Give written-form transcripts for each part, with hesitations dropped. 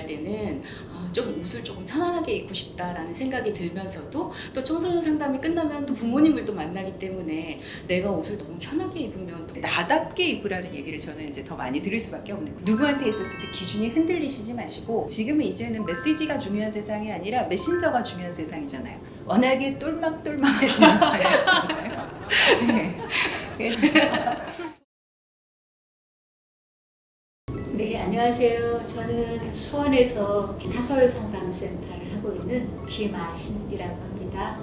때는 좀 옷을 조금 편안하게 입고 싶다라는 생각이 들면서도 또 청소년 상담이 끝나면 또 부모님을 또 만나기 때문에 내가 옷을 너무 편하게 입으면 또 나답게 입으라는 얘기를 저는 이제 더 많이 들을 수밖에 없는 거예요. 누구한테 있었을 때 기준이 흔들리시지 마시고, 지금은 이제는 메시지가 중요한 세상이 아니라 메신저가 중요한 세상이잖아요. 워낙에 똘망똘망하신 사람이시잖아요. 네. 네, 안녕하세요. 저는 수원에서 사설 상담센터를 하고 있는 김아신이라고 합니다.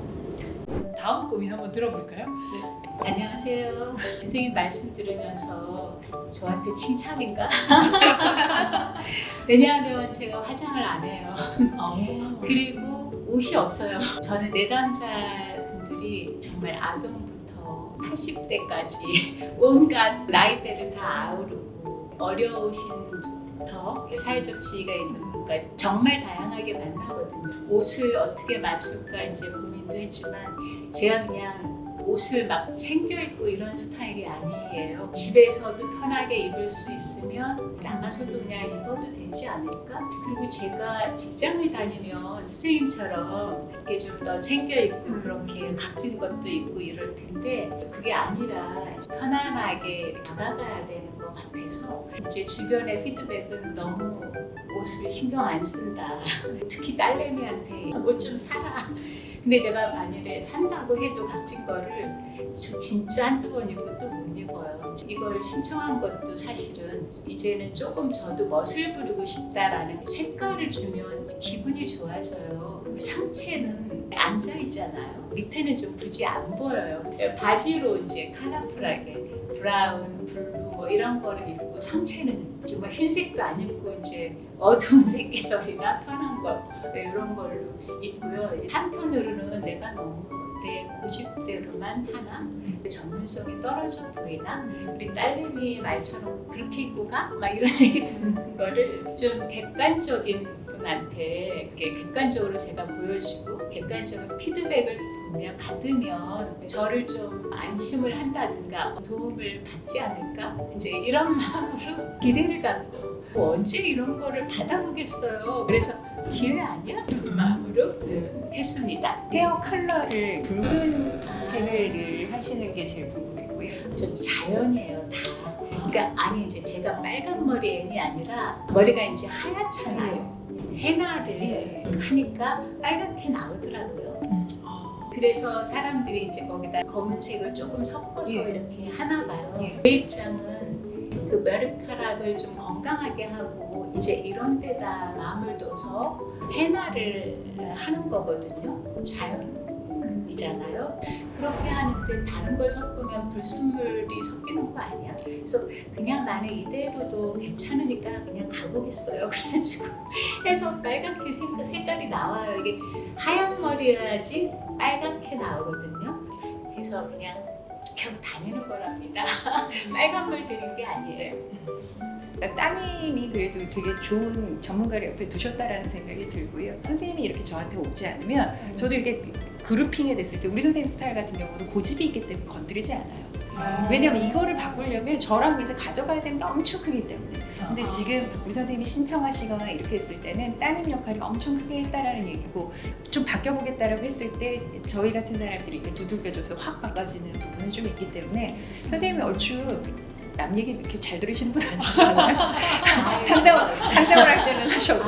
다음 고민 한번 들어볼까요? 네. 안녕하세요. 선생님 말씀 들으면서 저한테 칭찬인가? 왜냐하면 제가 화장을 안 해요. 그리고 옷이 없어요. 저는 내담자분들이 정말 아동부터 80대까지 온갖 나이대를 다 아우르고 어려우신 분부터 사회적 지위가 있는 분까지 정말 다양하게 만나거든요. 옷을 어떻게 맞출까 이제 고민도 했지만 제가 그냥 옷을 막 챙겨 입고 이런 스타일이 아니에요. 집에서도 편하게 입을 수 있으면 나가서도 그냥 입어도 되지 않을까? 그리고 제가 직장을 다니면 선생님처럼 이렇게 좀 더 챙겨 입고 그렇게 각진 것도 입고 이럴 텐데 그게 아니라 편안하게 다가가야 되는 것 같아서 이제 주변의 피드백은 너무 옷을 신경 안 쓴다. 특히 딸내미한테 옷 좀 사라. 근데 제가 만일에 산다고 해도 각진 거를 저 진짜 한두 번 입고 또 못 입어요. 이걸 신청한 것도 사실은 이제는 조금 저도 멋을 부리고 싶다라는 색깔을 주면 기분이 좋아져요. 상체는 앉아 있잖아요. 밑에는 좀 굳이 안 보여요. 바지로 이제 컬러풀하게 브라운, 블루 뭐 이런 거를 입고 상체는 정말 흰색도 안 입고 이제 어두운 색 계열이나 편한 거 이런 걸로 입고요. 한편으로는 내가 너무 내 고집대로만 하나? 전문성이 떨어져 보이나? 우리 딸내미 말처럼 그렇게 입고 가? 막 이런 얘기 듣는 거를 좀 객관적인 분한테 이렇게 객관적으로 제가 보여주고 객관적인 피드백을 받으면 저를 좀 안심을 한다든가 도움을 받지 않을까? 이제 이런 마음으로 기대를 갖고 언제 이런 거를 받아보겠어요. 그래서 기회 아니야? 이런 마음으로 했습니다. 헤어 컬러를 붉은색을 늘 하시는 게 제일 궁금했고요. 저 자연이에요, 다. 그러니까 아니 이제 제가 빨간 머리 애니 아니라 머리가 이제 하얗잖아요. 헤나를 하니까 빨갛게 나오더라고요. 그래서 사람들이 이제 거기다 검은색을 조금 섞어서 이렇게 하나 봐요. 제 입장은 그 머리카락을 좀 건강하게 하고 이제 이런 데다 마음을 둬서 헤나를 하는 거거든요. 자연이잖아요. 그렇게 하는데 다른 걸 섞으면 불순물이 섞이는 거 아니야? 그래서 그냥 나는 이대로도 괜찮으니까 그냥 가보겠어요. 그래가지고 해서 빨갛게 색깔이 나와요. 이게 하얀 머리여야지 빨갛게 나오거든요. 그래서 그냥 이렇게 하고 다니는 거랍니다. 빨간 물 들인 게 아니에요. 그러니까 따님이 그래도 되게 좋은 전문가를 옆에 두셨다라는 생각이 들고요. 선생님이 이렇게 저한테 오지 않으면 저도 이렇게 그룹핑이 됐을 때 우리 선생님 스타일 같은 경우는 고집이 있기 때문에 건드리지 않아요. 왜냐면 이거를 바꾸려면 저랑 이제 가져가야 되는 게 엄청 크기 때문에. 근데 지금 우리 선생님이 신청하시거나 이렇게 했을 때는 따님 역할이 엄청 크게 했다라는 얘기고, 좀 바뀌어보겠다라고 했을 때 저희 같은 사람들이 이렇게 두들겨줘서 확 바꿔지는 부분이 좀 있기 때문에 선생님이 얼추 남 얘기 이렇게 잘 들으시는 분 아니시잖아요. 상담을 할 때는 하셔도.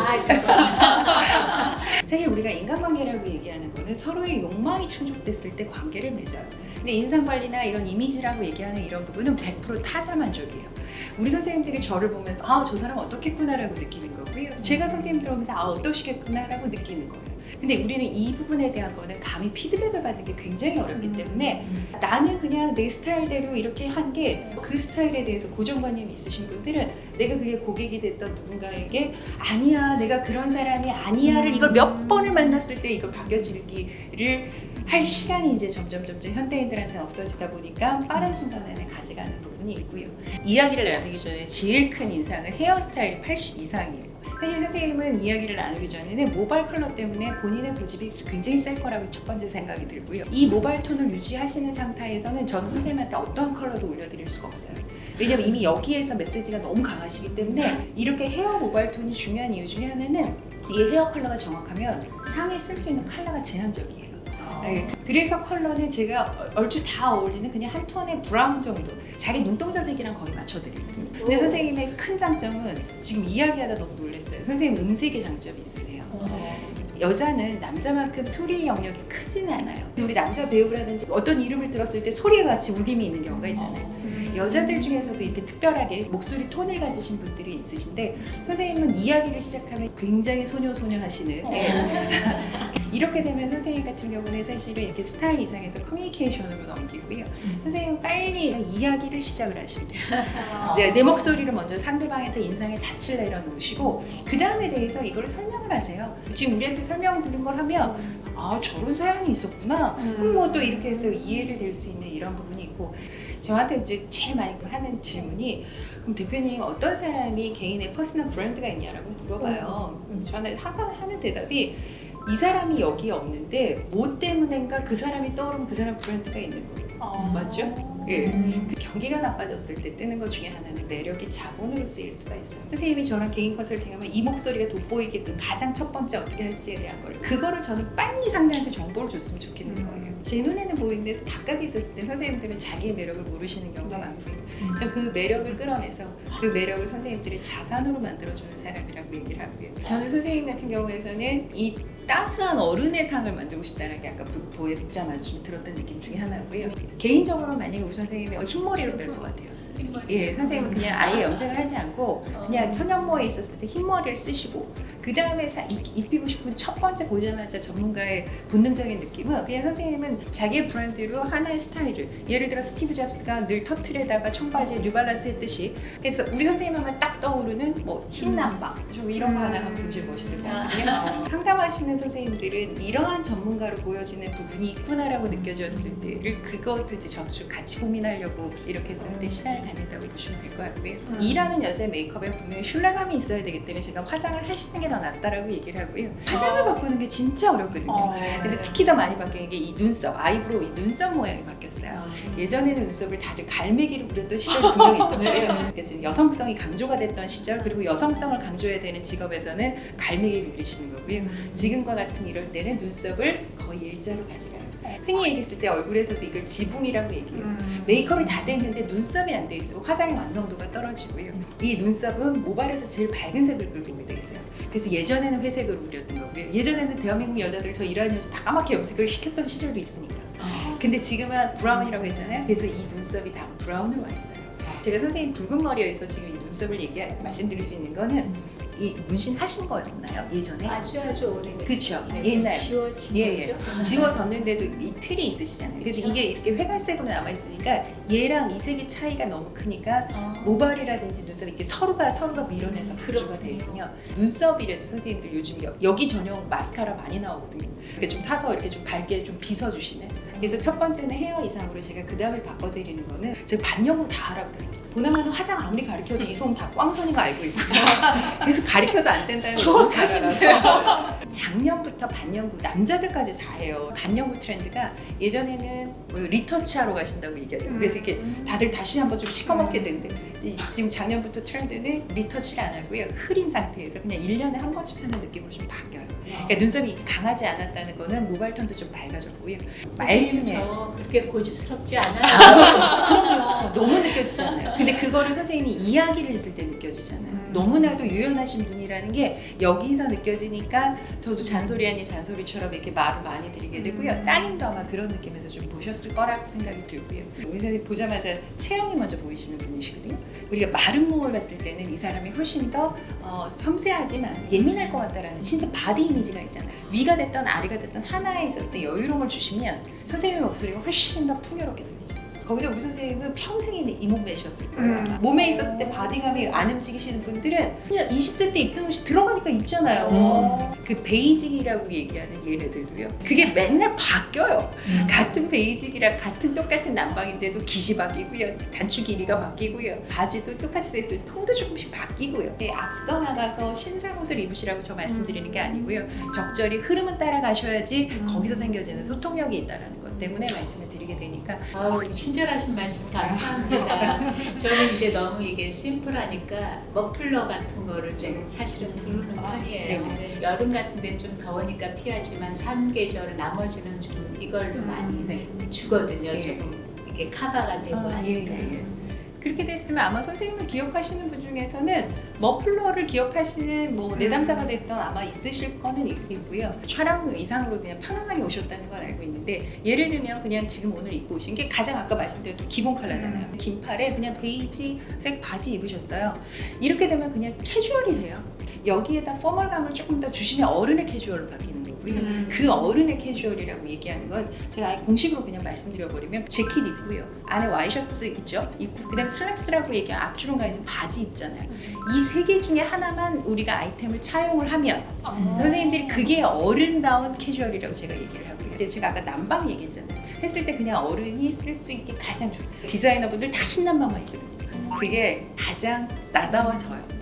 사실 우리가 인간관계라고 얘기하는 거는 서로의 욕망이 충족됐을 때 관계를 맺어요. 근데 인상관리나 이런 이미지라고 얘기하는 이런 부분은 100% 타자 만족이에요. 우리 선생님들이 저를 보면서 저 사람 어떻겠구나라고 느끼는 거고요. 제가 선생님들 보면서 어떠시겠구나라고 느끼는 거예요. 근데 우리는 이 부분에 대한 거는 감히 피드백을 받는 게 굉장히 어렵기 때문에 나는 그냥 내 스타일대로 이렇게 한 게, 그 스타일에 대해서 고정관념이 있으신 분들은 내가 그게 고객이 됐던 누군가에게 아니야 내가 그런 사람이 아니야를 이걸 몇 번을 만났을 때 이걸 바뀌어지기를 할 시간이 이제 점점 현대인들한테 없어지다 보니까 빠른 순간에 가져가는 부분이 있고요. 이야기를 나누기 전에 제일 큰 인상은 헤어스타일이 80 이상이에요. 사실 선생님은 이야기를 나누기 전에는 모발 컬러 때문에 본인의 고집이 굉장히 셀 거라고 첫 번째 생각이 들고요. 이 모발 톤을 유지하시는 상태에서는 전 선생님한테 어떠한 컬러도 올려드릴 수가 없어요. 왜냐면 이미 여기에서 메시지가 너무 강하시기 때문에 이렇게 헤어 모발 톤이 중요한 이유 중에 하나는 이 헤어 컬러가 정확하면 상에 쓸 수 있는 컬러가 제한적이에요. 네, 그래서 컬러는 제가 얼추 다 어울리는 그냥 한 톤의 브라운 정도, 자기 눈동자 색이랑 거의 맞춰드리거든요. 근데 선생님의 큰 장점은 지금 이야기하다 너무 놀랐어요. 선생님 음색의 장점이 있으세요. 여자는 남자만큼 소리 영역이 크지는 않아요. 우리 남자 배우라든지 어떤 이름을 들었을 때 소리가 같이 울림이 있는 경우가 있잖아요. 여자들 중에서도 이렇게 특별하게 목소리 톤을 가지신 분들이 있으신데 선생님은 이야기를 시작하면 굉장히 소녀 하시는 이렇게 되면 선생님 같은 경우는 사실은 이렇게 스타일 이상에서 커뮤니케이션으로 넘기고요. 선생님은 빨리 이야기를 시작을 하시면 돼요. 내 목소리를 먼저 상대방한테 인상에 닻을 내려놓으시고 그 다음에 대해서 이걸 설명을 하세요. 지금 우리한테 설명 드린 걸 하면 아 저런 사연이 있었구나. 그럼 뭐 또 이렇게 해서 이해를 될 수 있는 이런 부분이 있고 저한테 이제 제일 많이 하는 질문이 그럼 대표님 어떤 사람이 개인의 퍼스널 브랜드가 있냐라고 물어봐요. 그럼 저는 항상 하는 대답이 이 사람이 여기에 없는데 뭐 때문인가 그 사람이 떠오르면 그 사람 브랜드가 있는 거예요. 맞죠? 예. 그 경기가 나빠졌을 때 뜨는 것 중에 하나는 매력이 자본으로 쓰일 수가 있어요. 선생님이 저랑 개인 컨설팅하면 이 목소리가 돋보이게끔 가장 첫 번째 어떻게 할지에 대한 그거를 저는 빨리 상대한테 정보를 줬으면 좋겠는 거예요. 제 눈에는 보이는데 가까이 있었을 때 선생님들은 자기의 매력을 모르시는 경우가 많고요. 전 그 매력을 끌어내서 그 매력을 선생님들이 자산으로 만들어주는 사람이라고 얘기를 하고요. 저는 선생님 같은 경우에서는 이 따스한 어른의 상을 만들고 싶다는 게 아까 보였자마자 좀 들었던 느낌 중에 하나고요. 개인적으로 만약에 우리 선생님이 흰머리로 뺄 것 같아요. 예, 선생님은 그냥 아예 염색을 하지 않고 그냥 천연모에 있었을 때 흰머리를 쓰시고 그 다음에 입히고 싶으면 첫 번째 보자마자 전문가의 본능적인 느낌은 그냥 선생님은 자기의 브랜드로 하나의 스타일을 예를 들어 스티브 잡스가 늘 터틀에다가 청바지에 뉴발란스 했듯이 그래서 우리 선생님 하면 딱 떠오르는 뭐 흰 남방 좀 이런 거 하나 하면 굉장히 멋있을 것 같거든요. 상담하시는 선생님들은 이러한 전문가로 보여지는 부분이 있구나라고 느껴졌을 때를 그것도 이제 저도 같이 고민하려고 이렇게 했을 때 시간을 가진다고 보시면 될 것 같고요. 일하는 여자의 메이크업에 분명히 신뢰감이 있어야 되기 때문에 제가 화장을 하시는 게 더 낫다라고 얘기를 하고요. 화장을 바꾸는 게 진짜 어렵거든요. 근데 특히 더 많이 바뀌는 게 이 눈썹, 아이브로우 이 눈썹 모양이 바뀌었어요. 예전에는 눈썹을 다들 갈매기로 그렸던 시절이 분명히 있었고요. 그러니까 지금 여성성이 강조가 됐던 시절 그리고 여성성을 강조해야 되는 직업에서는 갈매기를 그리시는 거고요. 지금과 같은 이럴 때는 눈썹을 거의 일자로 가져가요. 흔히 얘기했을 때 얼굴에서도 이걸 지붕이라고 얘기해요. 메이크업이 다 돼 있는데 눈썹이 안 돼 있으면 화장의 완성도가 떨어지고요. 이 눈썹은 모발에서 제일 밝은 색을 끌고 오게 돼 있어요. 그래서 예전에는 회색으로 그렸던 거고요. 예전에는 대한민국 여자들 저 일하는 여자 다 까맣게 염색을 시켰던 시절도 있으니까. 근데 지금은 브라운이라고 했잖아요. 그래서 이 눈썹이 다 브라운으로 와 있어요. 제가 선생님 붉은 머리에서 지금 이 눈썹을 말씀드릴 수 있는 거는 이 문신 하신 거였나요? 예전에? 아주 오래됐어요. 그쵸. 네, 옛날. 지워진 거죠. 지워졌는데도 이 틀이 있으시잖아요. 그래서 그쵸. 이게 이렇게 회갈색으로 남아있으니까 얘랑 이 색의 차이가 너무 크니까 모발이라든지 눈썹이 이렇게 서로가 밀어내서 강조가 되거든요. 눈썹이라도 선생님들 요즘 여기 전용 마스카라 많이 나오거든요. 이렇게 좀 사서 이렇게 좀 밝게 좀 빗어주시는. 그래서 첫 번째는 헤어 이상으로 제가 그 다음에 바꿔드리는 거는 제가 반영을 다 하라고 그래요. 보나마나 화장 아무리 가르쳐도 이 손 다 꽝손인 거 알고 있고요. 그래서 가르쳐도 안 된다는 걸 너무 잘 알아서 작년부터 반영구 남자들까지 다 해요. 반영구 트렌드가 예전에는 뭐 리터치하러 가신다고 얘기하죠. 그래서 이렇게 다들 다시 한번 좀 시커멓게 된대. 지금 작년부터 트렌드는 리터치를 안 하고요. 흐린 상태에서 그냥 1년에 한 번씩 하는 느낌으로 좀 바뀌어요. 그러니까 눈썹이 강하지 않았다는 거는 모발톤도 좀 밝아졌고요. 선생님 저 그렇게 고집스럽지 않아요. 그럼요. 너무 느껴지잖아요. 근데 그거를 선생님이 이야기를 했을 때 느껴지잖아요. 너무나도 유연하신 분이라는 게 여기서 느껴지니까 저도 잔소리 아닌 잔소리처럼 이렇게 말을 많이 드리게 되고요. 따님도 아마 그런 느낌에서 좀 보셨을 거라고 생각이 들고요. 우리 선생님 보자마자 체형이 먼저 보이시는 분이시거든요. 우리가 마른 몸을 봤을 때는 이 사람이 훨씬 더 섬세하지만 예민할 것 같다라는 진짜 바디 이미지가 있잖아요. 위가 됐던 아래가 됐던 하나에 있었을 때 여유로움을 주시면 선생님의 목소리가 훨씬 더 풍요롭게 들리죠. 거기다 우리 선생님은 평생에 이몸매셨을 거예요. 아마. 몸에 있었을 때 바디감이 안 움직이시는 분들은 그냥 20대 때 입던 옷이 들어가니까 입잖아요. 그 베이직이라고 얘기하는 얘네들도요. 그게 맨날 바뀌어요. 같은 베이직이랑 같은 똑같은 난방인데도 깃이 바뀌고요. 단추 길이가 바뀌고요. 바지도 똑같이 써 있을 때 통도 조금씩 바뀌고요. 근데 앞서 나가서 신상 옷을 입으시라고 저 말씀드리는 게 아니고요. 적절히 흐름은 따라가셔야지 거기서 생겨지는 소통력이 있다는 것 때문에 말씀을 드리게 되니까 아우, 친절하신 말씀 감사합니다. 저는 이제 너무 이게 심플하니까 머플러 같은 거를 좀 사실은 두르는 편이에요. 네네. 여름 같은 데는 좀 더우니까 피하지만 3계절 나머지는 좀 이걸로 많이 네. 주거든요. 예. 조금 이게 카바가 되고 하니까. 예. 그렇게 됐으면 아마 선생님을 기억하시는 분 중에서는 머플러를 기억하시는 뭐 내담자가 됐던 아마 있으실 거는 있고요. 촬영 의상으로 그냥 편안하게 오셨다는 건 알고 있는데 예를 들면 그냥 지금 오늘 입고 오신 게 가장 아까 말씀드렸던 기본 컬러잖아요. 긴팔에 그냥 베이지색 바지 입으셨어요. 이렇게 되면 그냥 캐주얼이세요. 여기에다 포멀감을 조금 더 주시면 어른의 캐주얼로 바뀌는 거고요. 그 어른의 캐주얼이라고 얘기하는 건 제가 아예 공식으로 그냥 말씀드려버리면 재킷 입고요. 안에 와이셔츠 있죠? 입고 그다음에 슬랙스라고 얘기한 앞주름가 있는 바지 입잖아요. 이 세 개 중에 하나만 우리가 아이템을 차용을 하면 선생님들이 그게 어른다운 캐주얼이라고 제가 얘기를 하고요. 근데 제가 아까 난방 얘기했잖아요. 했을 때 그냥 어른이 쓸 수 있게 가장 좋아요. 디자이너분들 다 흰 난방만 입거든요. 그게 가장 나다워져요.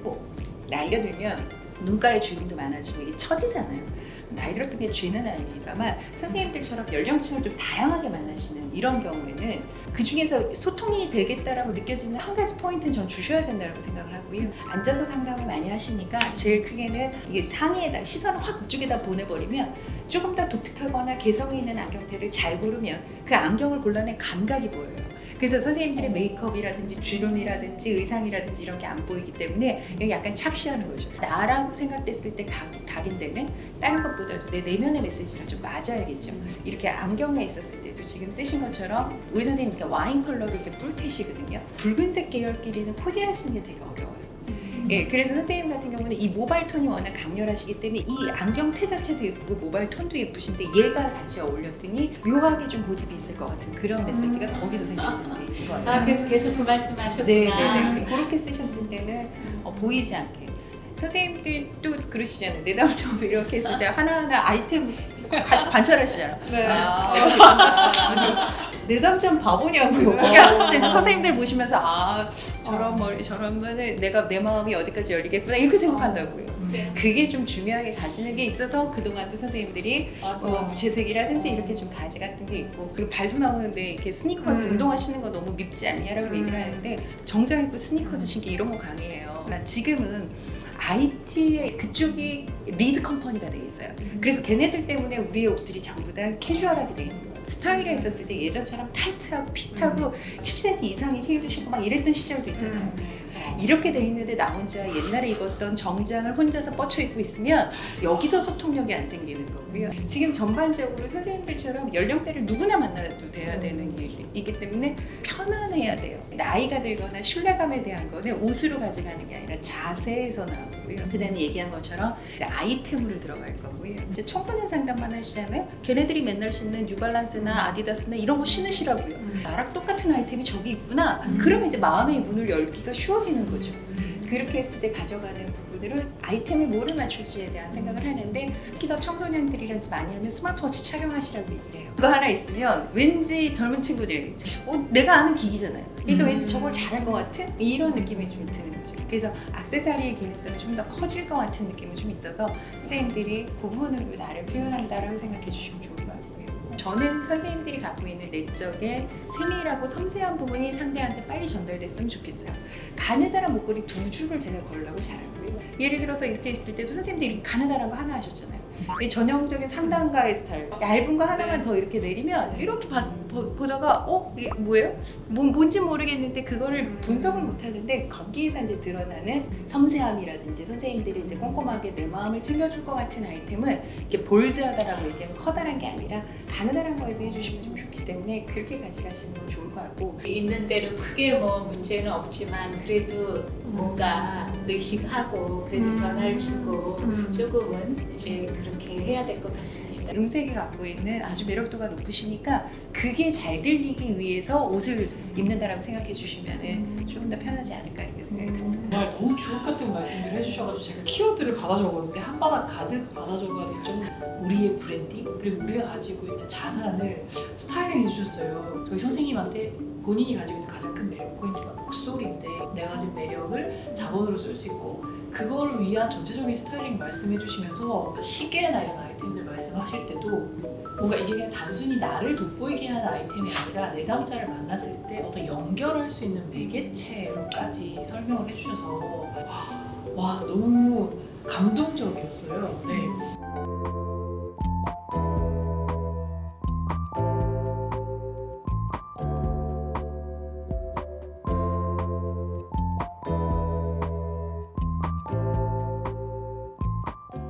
나이가 들면 눈가에 주름도 많아지고 이게 처지잖아요. 나이 들었던 게 죄는 아닙니다만 선생님들처럼 연령층을 좀 다양하게 만나시는 이런 경우에는 그 중에서 소통이 되겠다라고 느껴지는 한 가지 포인트는 전 주셔야 된다고 생각을 하고요. 앉아서 상담을 많이 하시니까 제일 크게는 이게 상의에다 시선을 확 그쪽에다 보내버리면 조금 더 독특하거나 개성이 있는 안경테를 잘 고르면 그 안경을 골라낸 감각이 보여요. 그래서 선생님들의 메이크업이라든지 주름이라든지 의상이라든지 이런 게 안 보이기 때문에 약간 착시하는 거죠. 나라고 생각됐을 때 각인되는 다른 것보다도 내 내면의 메시지랑 좀 맞아야겠죠. 이렇게 안경에 있었을 때도 지금 쓰신 것처럼 우리 선생님 이렇게 와인 컬러로 이렇게 뿔테시거든요. 붉은색 계열끼리는 코디하시는 게 되게 어려워요. 예, 그래서 선생님 같은 경우는 이 모발 톤이 워낙 강렬하시기 때문에 이 안경테 자체도 예쁘고 모발 톤도 예쁘신데 얘가 같이 어울렸더니 묘하게 좀 고집이 있을 것 같은 그런 메시지가 거기서 생겨지는 게 있을 거예요. 아, 그래서 계속 그 말씀하셨구나. 네네네. 그렇게 쓰셨을 때는 보이지 않게 선생님들 또 그러시잖아요. 내담점 이렇게 했을 때 하나하나 아이템 가지고 관찰하시잖아요. 네. 아, 이렇게 있구나. 내담점 바보냐고요. 이렇게 하셨을 때 선생님들 보시면서 아 저런 머리 저러면은 내가 내 마음이 어디까지 열리겠구나 이렇게 생각한다고요. 네. 그게 좀 중요하게 가지는 게 있어서 그동안도 선생님들이 무채색이라든지 이렇게 좀 가지 같은 게 있고 그리고 발도 나오는데 이렇게 스니커즈 운동하시는 거 너무 밉지 않냐라고 얘기를 하는데 정장 입고 스니커즈 신기 이런 거 강해요. 지금은 IT의 그쪽이 리드 컴퍼니가 돼 있어요. 그래서 걔네들 때문에 우리의 옷들이 전부 다 캐주얼하게 돼 있는 거예요. 스타일에 있었을 때 예전처럼 타이트하고 핏하고 7cm 이상의 힐도 신고 막 이랬던 시절도 있잖아요. 이렇게 돼 있는데 나 혼자 옛날에 입었던 정장을 혼자서 뻗쳐 입고 있으면 여기서 소통력이 안 생기는 거고요. 지금 전반적으로 선생님들처럼 연령대를 누구나 만나도 돼야 되는 일이기 때문에 편안해야 돼요. 나이가 들거나 신뢰감에 대한 거는 옷으로 가져가는 게 아니라 자세에서 나오고요. 그 다음에 얘기한 것처럼 이제 아이템으로 들어갈 거고요. 이제 청소년 상담만 하시잖아요. 걔네들이 맨날 신는 뉴발란스나 아디다스나 이런 거 신으시라고요. 나랑 똑같은 아이템이 저기 있구나. 그러면 이제 마음의 문을 열기가 쉬워지는 거죠. 그렇게 했을 때 가져가는 부분으로 아이템을 뭐를 맞출지에 대한 생각을 하는데 특히 더 청소년들이랑 많이 하면 스마트워치 착용하시라고 얘기를 해요. 그거 하나 있으면 왠지 젊은 친구들이 내가 아는 기기잖아요. 그러니까 왠지 저걸 잘할 것 같은 이런 느낌이 좀 드는 거죠. 그래서 액세서리의 기능성이 좀 더 커질 것 같은 느낌이 좀 있어서 선생님들이 그 부분으로 나를 표현한다라고 생각해 주시면 좋을 것 같고요. 저는 선생님들이 갖고 있는 내적의 세밀하고 섬세한 부분이 상대한테 빨리 전달됐으면 좋겠어요. 가느다란 목걸이 2줄을 제가 걸으려고 잘하고요. 예를 들어서 이렇게 있을 때도 선생님들이 이렇게 가느다란 거 하나 하셨잖아요. 이 전형적인 상담가의 스타일. 얇은 거 하나만 더 이렇게 내리면 이렇게 보다가 이게 뭐예요? 뭔지 모르겠는데 그거를 분석을 못 하는데 거기에서 이제 드러나는 섬세함이라든지 선생님들이 이제 꼼꼼하게 내 마음을 챙겨줄 것 같은 아이템은 이렇게 볼드하다라고 얘기하면 커다란 게 아니라 가느다란 거에서 해주시면 좀 좋기 때문에 그렇게 가져가시는 건 좋을 것 같고 있는 대로 크게 뭐 문제는 없지만 그래도 뭔가 의식하고 그래도 변화를 주고 조금은 이제 그렇게 해야 될 것 같습니다. 음색이 갖고 있는 아주 매력도가 높으시니까 그게 잘 들리기 위해서 옷을 입는다라고 생각해 주시면 조금 더 편하지 않을까 이렇게 생각이 듭니다. 정말 너무 주옥 같은 말씀들 해주셔가지고 제가 키워드를 받아 적었는데 한 바닥 가득 받아 적어야 될 정도 우리의 브랜딩 그리고 우리가 가지고 있는 자산을 스타일링 해주셨어요. 저희 선생님한테 본인이 가지고 있는 가장 큰 매력 포인트가 목소리인데 내가 가진 매력을 자본으로 쓸 수 있고 그걸 위한 전체적인 스타일링 말씀해 주시면서 시계나 이런 아이템들 말씀하실 때도 뭔가 이게 그냥 단순히 나를 돋보이게 하는 아이템이 아니라 내담자를 만났을 때 어떤 연결할 수 있는 매개체로까지 설명을 해주셔서 와 너무 감동적이었어요. 네.